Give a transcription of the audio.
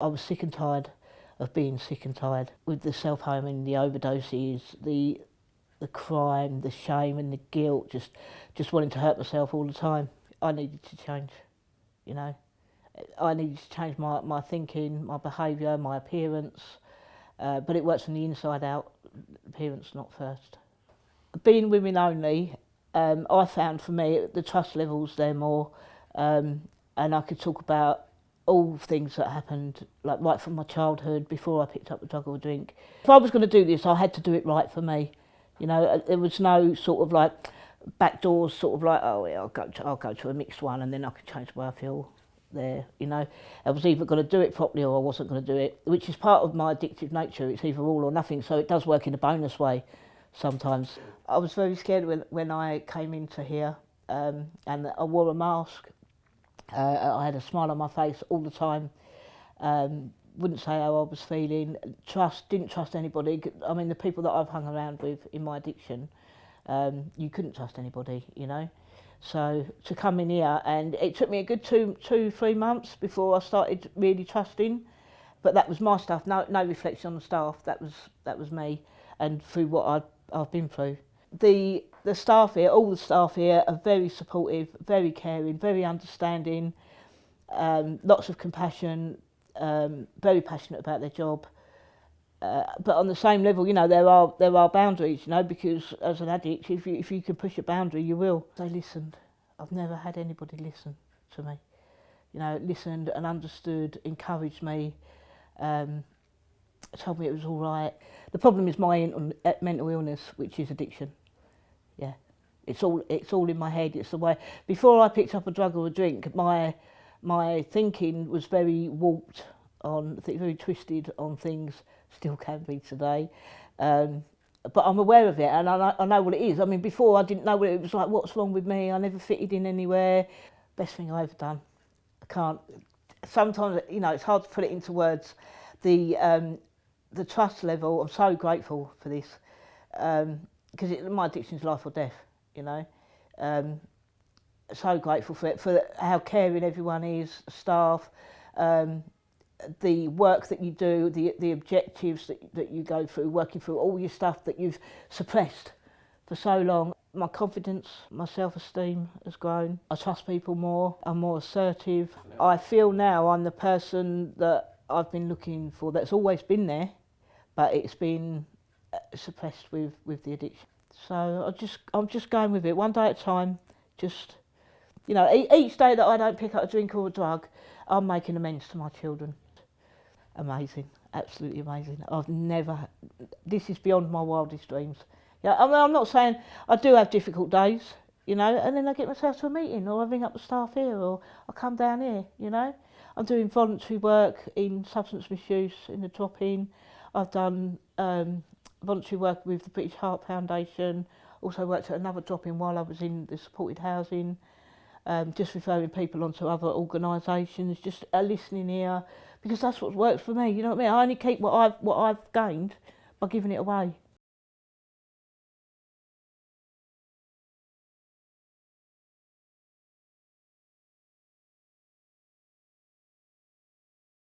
I was sick and tired of being sick and tired with the self-harming, the overdoses, the crime, the shame and the guilt, just wanting to hurt myself all the time. I needed to change, you know. I needed to change my thinking, my behaviour, my appearance, but it works from the inside out, appearance not first. Being women only, I found for me the trust levels there more, and I could talk about all things that happened, like right from my childhood before I picked up a drug or a drink. If I was going to do this, I had to do it right for me. You know, there was no sort of like back doors, sort of like, oh yeah, I'll go to a mixed one and then I can change the way I feel there. You know, I was either going to do it properly or I wasn't going to do it, which is part of my addictive nature. It's either all or nothing, so it does work in a bonus way sometimes. I was very scared when I came into here, and I wore a mask. I had a smile on my face all the time. Wouldn't say how I was feeling. Didn't trust anybody. I mean, the people that I've hung around with in my addiction, you couldn't trust anybody, you know. So to come in here, and it took me a good 3 months before I started really trusting. But that was my stuff. No reflection on the staff. That was me, and through what I've been through. The staff here, all the staff here, are very supportive, very caring, very understanding, lots of compassion, very passionate about their job. But on the same level, you know, there are boundaries, you know, because as an addict, if you can push a boundary, you will. They listened. I've never had anybody listen to me. You know, listened and understood, encouraged me, told me it was all right. The problem is my mental illness, which is addiction. Yeah, it's all in my head. It's the way. Before I picked up a drug or a drink, my thinking was very warped on, very twisted on things. Still can be today, but I'm aware of it and I know what it is. I mean, before I didn't know what it was like. What's wrong with me? I never fitted in anywhere. Best thing I ever done. I can't. Sometimes, you know, it's hard to put it into words. The trust level. I'm so grateful for this. Because my addiction is life or death, you know. So grateful for it, for how caring everyone is, staff, the work that you do, the objectives that you go through, working through all your stuff that you've suppressed for so long. My confidence, my self-esteem has grown. I trust people more, I'm more assertive. I feel now I'm the person that I've been looking for, that's always been there, but it's been suppressed with the addiction. So I'm just going with it, one day at a time. Just, you know, each day that I don't pick up a drink or a drug, I'm making amends to my children. Amazing, absolutely amazing. This is beyond my wildest dreams. Yeah, I mean, I'm not saying I do have difficult days, you know, and then I get myself to a meeting, or I ring up the staff here, or I come down here, you know. I'm doing voluntary work in substance misuse in the drop-in. I've done voluntary work with the British Heart Foundation, also worked at another drop-in while I was in the supported housing, just referring people onto other organisations, just a listening ear, because that's what works for me, you know what I mean? I only keep what I've gained by giving it away.